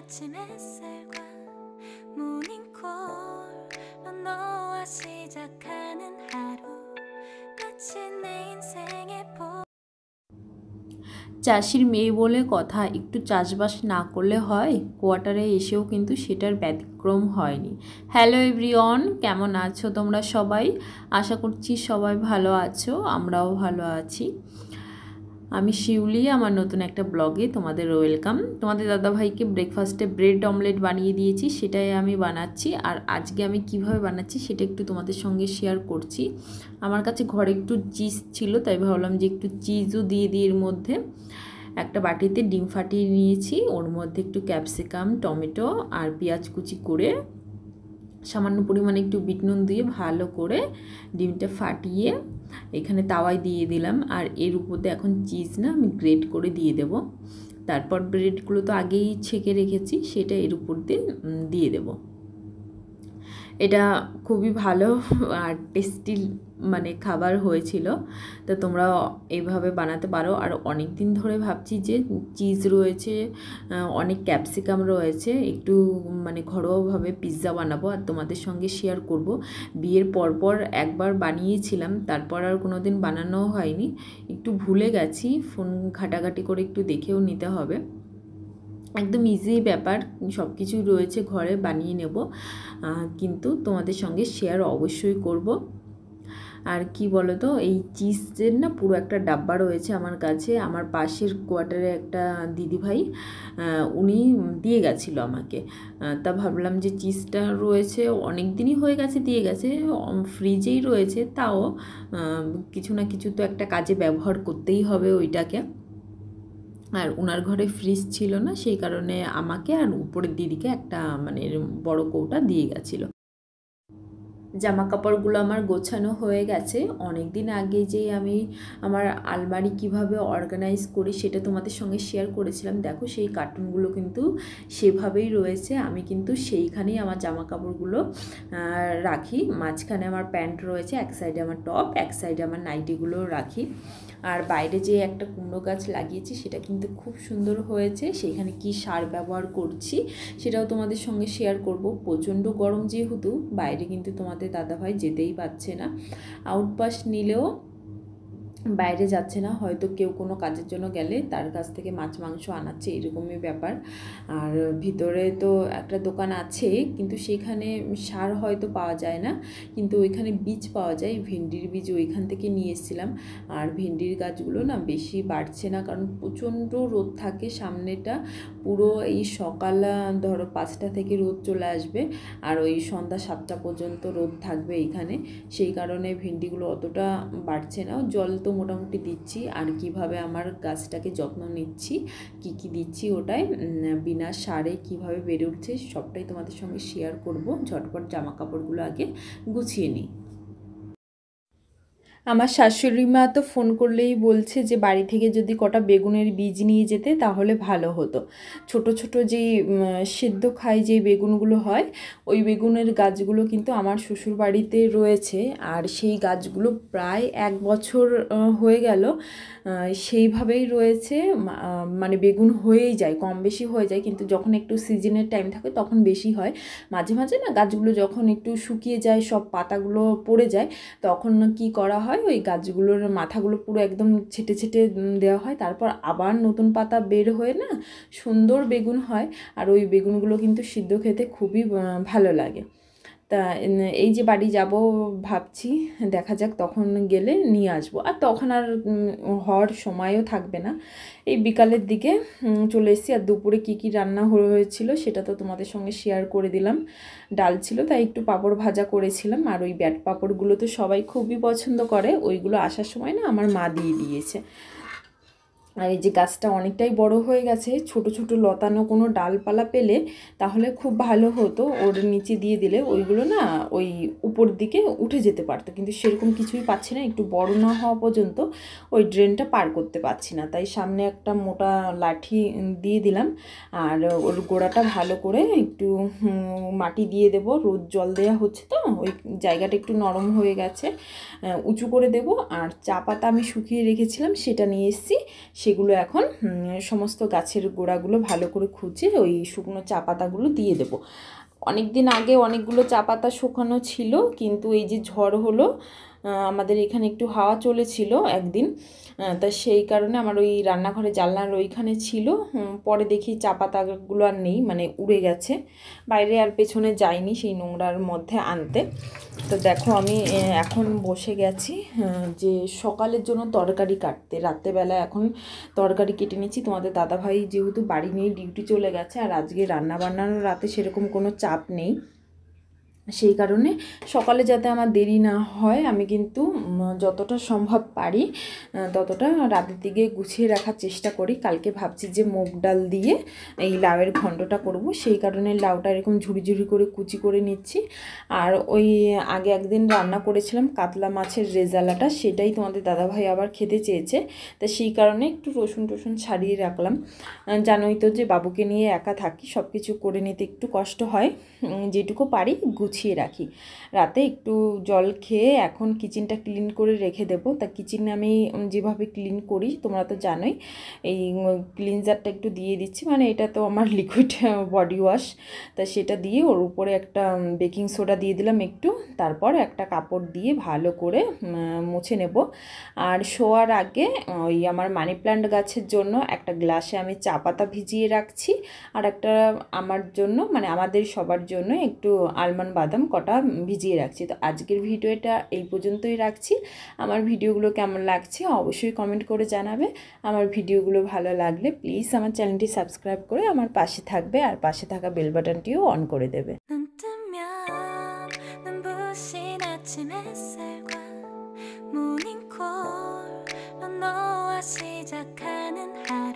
아침 햇살과 모닝콜로 너와 시작하는 하루 마치 내 인생의 চাষির মেয়ে বলে কথা, একটু চাষবাস না করলে হয়? কোয়ার্টারে এসেও কিন্তু সেটার ব্যতিক্রম হয়নি। হ্যালো এভরিওয়ান, কেমন আছো তোমরা সবাই? আশা করছি সবাই ভালো আছো, আমরাও ভালো আছি। আমি শিউলি, আমার নতুন একটা ব্লগে তোমাদের ওয়েলকাম। তোমাদের দাদাভাইকে ব্রেকফাস্টে ব্রেড অমলেট বানিয়ে দিয়েছি, সেটাই আমি বানাচ্ছি। আর আজকে আমি কিভাবে বানাচ্ছি সেটা একটু তোমাদের সঙ্গে শেয়ার করছি। আমার কাছে ঘরে একটু চিজ ছিল, তাই ভাবলাম যে একটু চিজও দিয়ে দিই এর মধ্যে। একটা বাটিতে ডিম ফাটিয়ে নিয়েছি, ওর মধ্যে একটু ক্যাপসিকাম, টমেটো আর পেঁয়াজ কুচি করে সামান্য পরিমাণে একটু বিট নুন দিয়ে ভালো করে ডিমটা ফাটিয়ে এখানে তাওয়ায় দিয়ে দিলাম। আর এর উপর দিয়ে এখন চিজ না আমি গ্রেট করে দিয়ে দেব। তারপর ব্রেডগুলো তো আগেই ছেঁকে রেখেছি, সেটা এর উপর দিয়ে দেব। এটা খুবই ভালো আর টেস্টি মানে খাবার হয়েছিল। তো তোমরা এইভাবে বানাতে পারো। আর অনেক দিন ধরে ভাবছি যে চিজ রয়েছে, অনেক ক্যাপসিকাম রয়েছে, একটু মানে ঘরোয়াভাবে পিৎজা বানাবো আর তোমাদের সঙ্গে শেয়ার করব। বিয়ের পরপর একবার বানিয়েছিলাম, তারপর আর কোনো দিন বানানো হয়নি, একটু ভুলে গেছি। ফোন ঘাটাঘাটি করে একটু দেখেও নিতে হবে। একদম ইজি ব্যাপার, সব কিছুই রয়েছে ঘরে, বানিয়ে নেব, কিন্তু তোমাদের সঙ্গে শেয়ার অবশ্যই করব। আর কি বলো তো, এই চিজের না পুরো একটা ডাব্বা রয়েছে আমার কাছে। আমার পাশের কোয়ার্টারে একটা দিদিভাই উনি দিয়ে গেছিলো আমাকে। তা ভাবলাম যে চিজটা রয়েছে অনেক দিনই হয়ে গেছে, দিয়ে গেছে, ফ্রিজেই রয়েছে, তাও কিছু না কিছু তো একটা কাজে ব্যবহার করতেই হবে ওইটাকে। আর ওনার ঘরে ফ্রিজ ছিল না, সেই কারণে আমাকে আর উপরের দিদিকে একটা মানে বড় কৌটা দিয়ে গেছিলো। জামা কাপড়গুলো আমার গোছানো হয়ে গেছে। অনেক দিন আগে যে আমি আমার আলমারি কিভাবে অর্গানাইজ করি সেটা তোমাদের সঙ্গে শেয়ার করেছিলাম। দেখো সেই কার্টুনগুলো কিন্তু সেভাবেই রয়েছে। আমি কিন্তু সেইখানেই আমার জামা কাপড়গুলো রাখি। মাঝখানে আমার প্যান্ট রয়েছে, এক সাইডে আমার টপ, এক সাইডে আমার নাইটিগুলো রাখি। আর বাইরে যে একটা কুমড়ো গাছ লাগিয়েছি সেটা কিন্তু খুব সুন্দর হয়েছে। সেখানে কি সার ব্যবহার করছি সেটাও তোমাদের সঙ্গে শেয়ার করব। প্রচণ্ড গরম যেহেতু, বাইরে কিন্তু তোমাদের দাদাভাই যেতেই পারছে না। আউটপাস নিলেও বাইরে যাচ্ছে না, হয়তো কেউ কোনো কাজের জন্য গেলে তার কাছ থেকে মাছ মাংস আনাচ্ছে, এরকমই ব্যাপার। আর ভিতরে তো একটা দোকান আছে, কিন্তু সেখানে সার হয়তো পাওয়া যায় না, কিন্তু ওইখানে বীজ পাওয়া যায়, ভেন্ডির বীজ, ওইখান থেকে নিয়ে এসেছিলাম। আর ভেন্ডির গাছগুলো না বেশি বাড়ছে না, কারণ প্রচণ্ড রোদ থাকে সামনেটা। পুরো এই সকাল ধরো 5টা থেকে রোদ চলে আসবে, আর ওই সন্ধ্যা 7টা পর্যন্ত রোদ থাকবে এইখানে। সেই কারণে ভেন্ডিগুলো অতটা বাড়ছে না। জল তো মোটামুটি দিচ্ছি। আর কিভাবে আমার গাছটাকে যত্ন নিচ্ছি, কি কি দিচ্ছি ওটাই, বিনা সারে কিভাবে বেড়ে উঠছে সবটাই তোমাদের সঙ্গে শেয়ার করব। ঝটপট জামা কাপড়গুলো আগে গুছিয়ে নিই। আমার শাশুড়ি মা তো ফোন করলেই বলছে যে বাড়ি থেকে যদি কটা বেগুনের বীজ নিয়ে যেতে তাহলে ভালো হতো। ছোট ছোট যেই সেদ্ধ খাই যেই বেগুনগুলো হয়, ওই বেগুনের গাছগুলো কিন্তু আমার শ্বশুর বাড়িতে রয়েছে। আর সেই গাছগুলো প্রায় 1 বছর হয়ে গেল সেইভাবেই রয়েছে। মানে বেগুন হয়েই যায়, কম বেশি হয়ে যায়, কিন্তু যখন একটু সিজনের টাইম থাকে তখন বেশি হয়। মাঝে মাঝে না গাছগুলো যখন একটু শুকিয়ে যায়, সব পাতাগুলো পড়ে যায়, তখন কি করা হয়, ওই গাছগুলোর মাথাগুলো পুরো একদম ছেটে ছেটে দেওয়া হয়, তারপর আবার নতুন পাতা বের হয়ে না সুন্দর বেগুন হয়। আর ওই বেগুনগুলো কিন্তু সিদ্ধ খেতে খুবই ভালো লাগে। তা এই যে বাড়ি যাব ভাবছি, দেখা যাক তখন গেলে নিয়ে আসবো। আর তখন আর হওয়ার সময়ও থাকবে না। এই বিকালের দিকে চলে এসেছি। আর দুপুরে কি কি রান্না হয়েছিল সেটা তো তোমাদের সঙ্গে শেয়ার করে দিলাম। ডাল ছিল, তাই একটু পাঁপড় ভাজা করেছিলাম। আর ওই ব্যাট পাঁপড়গুলো তো সবাই খুবই পছন্দ করে, ওইগুলো আসার সময় না আমার মা দিয়ে দিয়েছে। আর এই যে গাছটা অনেকটাই বড় হয়ে গেছে, ছোট ছোট লতানো কোনো ডালপালা পেলে তাহলে খুব ভালো হতো, ওর নিচে দিয়ে দিলে ওইগুলো না ওই উপর দিকে উঠে যেতে পারতো, কিন্তু সেরকম কিছুই পাচ্ছি না। একটু বড় না হওয়া পর্যন্ত ওই ড্রেনটা পার করতে পারছি না, তাই সামনে একটা মোটা লাঠি দিয়ে দিলাম। আর ওর গোড়াটা ভালো করে একটু মাটি দিয়ে দেব, রোদ জল দেওয়া হচ্ছে তো ওই জায়গাটা একটু নরম হয়ে গেছে, উঁচু করে দেব। আর চা পাতা আমি শুকিয়ে রেখেছিলাম, সেটা নিয়ে এসেছি, সেগুলো এখন সমস্ত গাছের গোড়াগুলো ভালো করে খুঁজে ওই শুকনো চা পাতাগুলো দিয়ে দেবো। অনেক দিন আগে অনেকগুলো চা পাতা শুকানো ছিল, কিন্তু এই যে ঝড় হলো আমাদের এখানে একটু হাওয়া চলেছিল একদিন, তা সেই কারণে আমার ওই রান্নাঘরে জানলার ওইখানে ছিল। পরে দেখি চা পাতাগুলো আর নেই, মানে উড়ে গেছে, বাইরে আর পেছনে যাইনি সেই নোংরার মধ্যে আনতে। তো দেখো আমি এখন বসে গেছি যে সকালের জন্য তরকারি কাটতে। রাত্রেবেলা এখন তরকারি কেটে নিচ্ছি। তোমাদের দাদাভাই যেহেতু বাড়ি নেই, ডিউটি চলে গেছে, আর আজকে রান্না বান্নারও রাতে সেরকম কোনো চাপ নেই, সেই কারণে সকালে যাতে আমার দেরি না হয় আমি কিন্তু যতটা সম্ভব পারি ততটা রাতের দিকে গুছিয়ে রাখার চেষ্টা করি। কালকে ভাবছি যে মুগ ডাল দিয়ে এই লাউয়ের ঘন্টটা করব, সেই কারণে লাউটা এরকম ঝুড়ি ঝুড়ি করে কুচি করে নিচ্ছি। আর ওই আগে একদিন রান্না করেছিলাম কাতলা মাছের রেজালাটা, সেটাই তোমাদের দাদাভাই আবার খেতে চেয়েছে, তা সেই কারণে একটু রসুন টসুন ছাড়িয়ে রাখলাম। জানোই তো যে বাবুকে নিয়ে একা থাকি, সব কিছু করে নিতে একটু কষ্ট হয়, যেটুকু পারি গুছিয়ে রাখি। রাতে একটু জল খেয়ে এখন কিচেনটা ক্লিন করে রেখে দেবো। তা কিচেনে আমি যেভাবে ক্লিন করি তোমরা তো জানোই, এই ক্লিনজারটা একটু দিয়ে দিচ্ছি, মানে এটা তো আমার লিকুইড বডি ওয়াশ, তা সেটা দিয়ে ওর উপরে একটা বেকিং সোডা দিয়ে দিলাম একটু, তারপর একটা কাপড় দিয়ে ভালো করে মুছে নেব। আর শোয়ার আগে ওই আমার মানি প্ল্যান্ট গাছের জন্য একটা গ্লাসে আমি চা পাতা ভিজিয়ে রাখছি, আর একটা আমার জন্য মানে আমাদের সবার জন্য একটু আলমন্ড বাদাম কটা ভিজিয়ে রাখছি। তো আজকের ভিডিওটা এই পর্যন্তই রাখছি। আমার ভিডিওগুলো কেমন লাগছে অবশ্যই কমেন্ট করে জানাবে। আমার ভিডিওগুলো ভালো লাগলে প্লিজ আমার চ্যানেলটি সাবস্ক্রাইব করে আমার পাশে থাকবে, আর পাশে থাকা বেল বাটনটিও অন করে দেবে। 눈 뜨면 눈부신 아침 햇살과 모닝콜로 너와 시작하는 하루